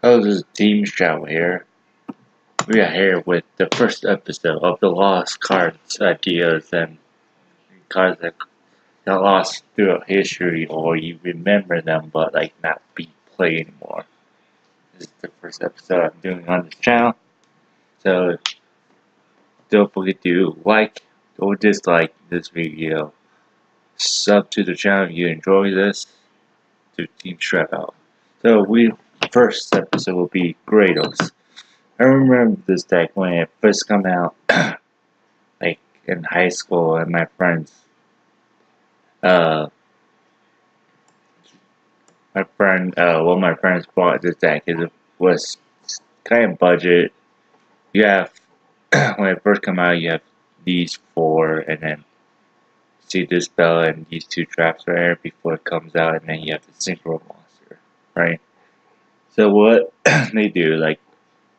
Hello, this is teamscrubout here. We are here with the first episode of the Lost Cards ideas and cards that got lost throughout history, or you remember them but like not be played anymore. This is the first episode I'm doing on this channel, so don't forget to like or dislike this video. Sub to the channel if you enjoy this to teamscrubout. So first episode will be Graydles. I remember this deck when it first came out, like in high school, and my friends, uh, one of my friends bought this deck. It was kind of budget. You have, when it first came out, you have these four, and then see this spell and these two traps right here before it comes out, and then you have the synchro monster, right? So what they do, like,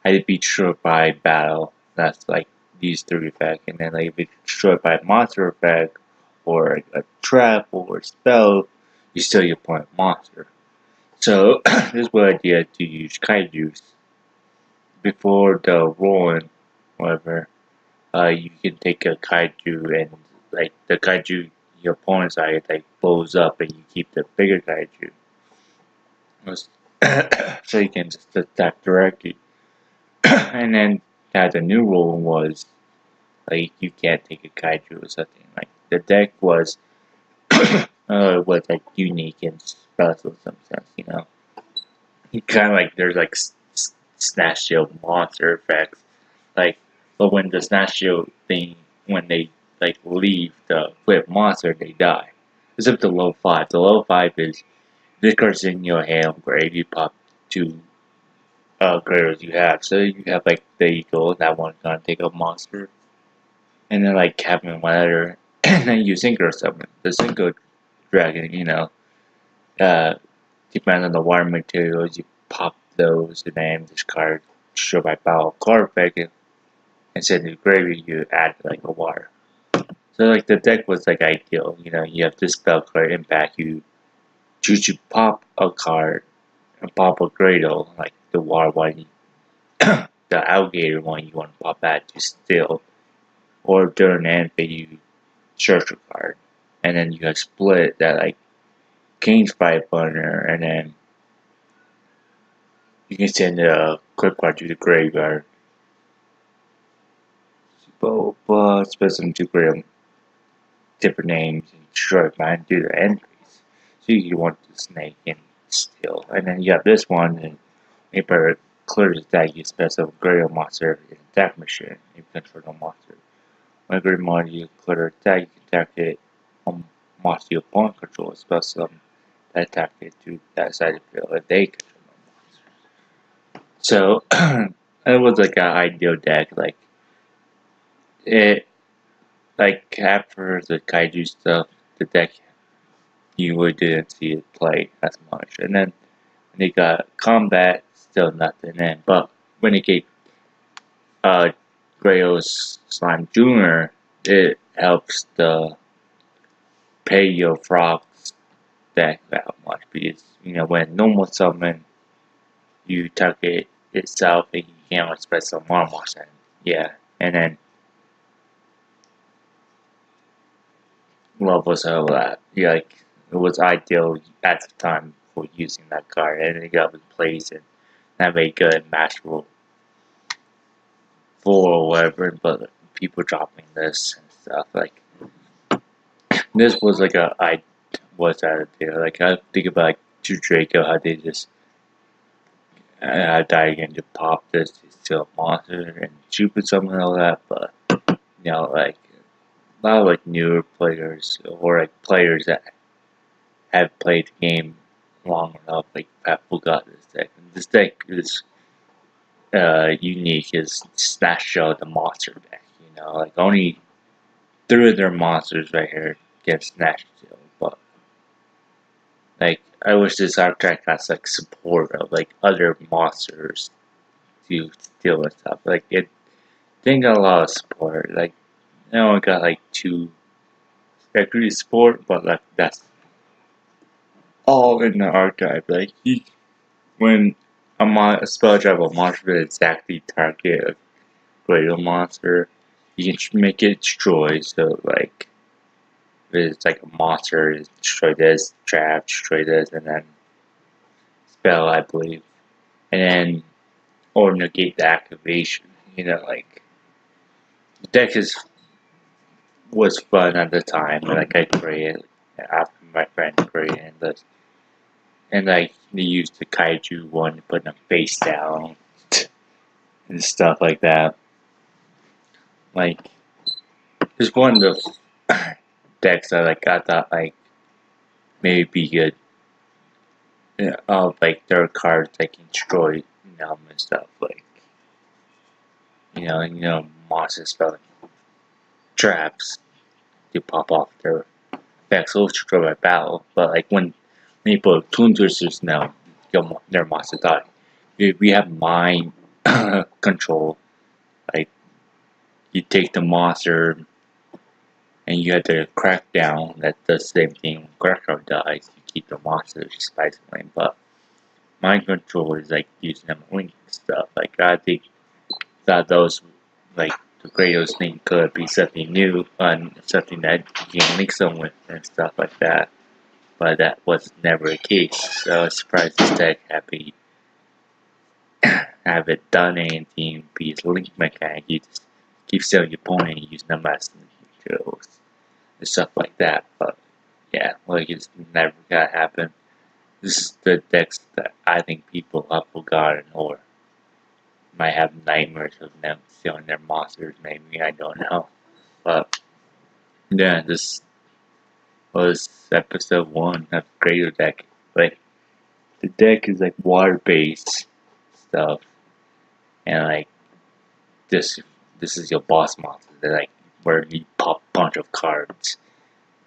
I beat destroyed by battle. That's like these three effects, and then like if it's destroyed by monster effect or a trap or a spell, you still get point monster. So this is what I did to use kaijus before the rolling, whatever. You can take a kaiju and like the kaiju your opponent's side like blows up, and you keep the bigger kaiju, so you can just attack directly. And then the new rule was like you can't take a kaiju or something. Like the deck was like unique and special in some sense, you know. You kind of like there's like snatch shield monster effects, like but when the snatch shield thing when they like leave the flip monster they die. Except the low five. The low five is this card's in your hand grade. You pop two graders you have. So you have like the eagle, that one's gonna take a monster. And then like Captain Weather, and then you synchro summon. The synchro dragon, you know, depends on the water materials, you pop those and then discard show by battle card effect and send to gravy you add like a water. So like the deck was like ideal, you know, you have this spell card impact, you choose to pop a card and pop a Graydle, like the water one, the alligator one you want to pop that to steal. Or during the end phase you search a card. And then you have split that like King's Fight Burner, and then you can send a quick card to the graveyard. But split them to grave different names and destroy mine do the entries. So you want the snake and steal. And then you have this one, and if it clears the deck, you special Graydle monster in attack machine. You control the monster. When a Graydle monster you clear the deck, you can attack it on monster your opponent controls, special that attack it to that side of the field if they control the monster. So it was like an ideal deck. Like it, like after the kaiju stuff, the deck you really didn't see it play as much. And then when they got combat, still nothing in. But when it gave Grayl's Slime Jr., it helps the pay your frogs deck that much because you know when normal summon you target itself and you can't expect some more monster. Yeah, and then levels of that. Yeah, like it was ideal at the time for using that card, and it got replaced and not very good matchable for or whatever. But people dropping this and stuff like this was like I was out there. Like I think about like to Draco how they just die again to pop this to steal a monster and shoot with something and all that. But you know like a lot of like newer players or like players that have played the game long enough, like have forgot this deck. And this deck is unique. Is Snatch out the monster deck. You know, like only three of their monsters right here get snatched. But like I wish this archetype has like support of like other monsters to deal with stuff. Like it didn't get a lot of support. Like it only got like two agree support, but like that's all in the archive. Like when a spell drive a monster that exactly target a Graydle monster. You can make it destroy, so like if it's like a monster, destroy this, trap, destroy this, and then spell, I believe. And then or negate the activation. You know, like the deck was fun at the time. Like I created after my friend created this, and like they used the kaiju one to put them face down and stuff like that. Like there's one of the decks that like I thought like maybe be good. Like there are cards that can destroy them and stuff like monsters spelling traps to pop off their effects will destroy by battle. But like when you put Toon Twisters now, their monster die. We have mind control. Like you take the monster and you have to crack down. That does the same thing when Crackdown dies. You keep the monster surprisingly, but mind control is like using them link stuff. Like I think that those like the Graydle's thing could be something new and something that you can link them with and stuff like that. But that was never the case. So I was surprised this deck have it done anything be a link mechanic. You just keep selling your opponent and use them as materials and stuff like that. But yeah, like it's never gonna happen. This is the decks that I think people have forgotten or might have nightmares of them selling their monsters, maybe, I don't know. But yeah, this was episode 1 of Graydle deck. Like the deck is like water based stuff, and like this is your boss monster. They're like where you pop a bunch of cards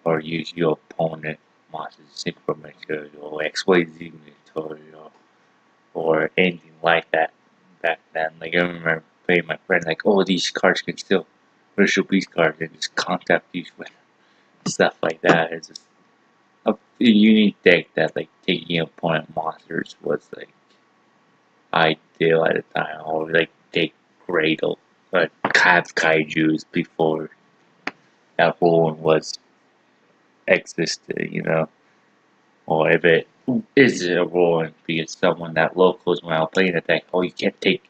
or use your opponent monster's synchro material or XYZ material or anything like that back then. Like I remember playing my friend like, oh, these cards can still virtual beast cards and just contact these with stuff like that. It's just a unique deck that like taking opponent monsters was like ideal at the time, or like take Graydle, but have kaijus before that rule was existed, or if it is a rule because someone that locals when I'm playing a deck, oh, you can't take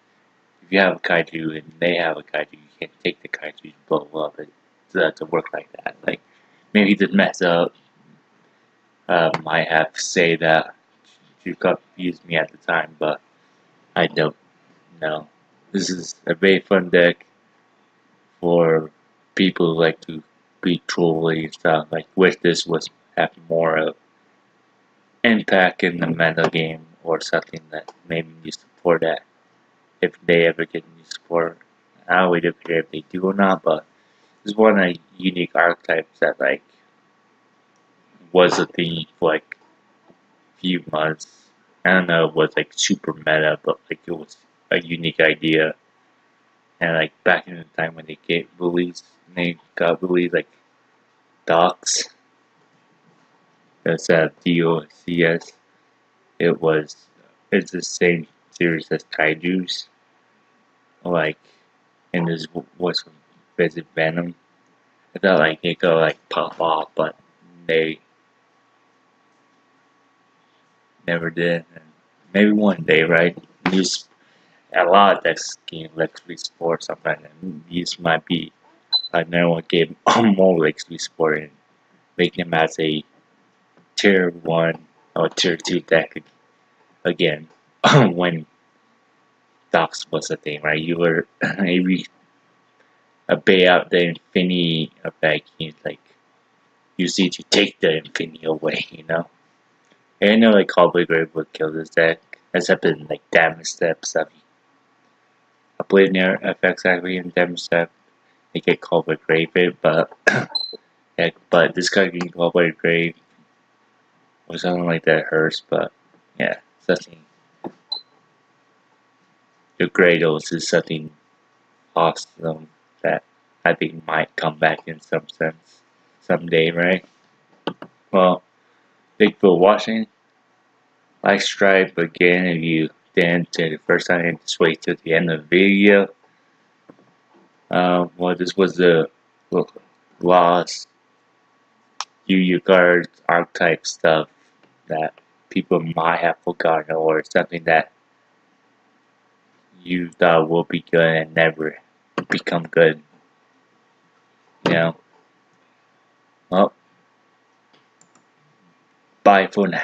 if you have a kaiju and they have a kaiju, you can't take the kaiju to blow up. It doesn't work like that. Like maybe the mess up might have say that you confused me at the time, but I don't know. This is a very fun deck for people who like to be trolly and stuff. Like wish this was have more of impact in the meta game or something that maybe you support that if they ever get new support. I don't really care if they do or not, but it's one of the unique archetypes that like was a thing for like a few months. I don't know if it was like super meta, but like it was a unique idea. And like back in the time when they got released like Docs instead of DOCS, it's the same series as Kaijus. Like, and this was from Visit Venom. I thought like they could like pop off, but they never did. And maybe one day, right? A lot of decks can electrically support something, and these might be another one game more electrically support and make them as a tier 1 or tier 2 deck again. When Docs was a thing, right? You were maybe a bay out the infinity effect, like use it to take the infinity away. And I know like Cowboy Grave would kill this deck, except in like damage step stuff. I believe near effects actually in damage step they get Cowboy Grave it, but yeah, but this guy getting Cowboy Grave or something like that hurts, but yeah, something the Graydles is something awesome that I think might come back in some sense someday, right? Well, thanks for watching. Like, subscribe again if you in to the first time, just wait till the end of the video. Well, this was the lost Yugioh cards, archetype stuff that people might have forgotten, or something that you thought will be good and never become good. You know? Well, bye for now.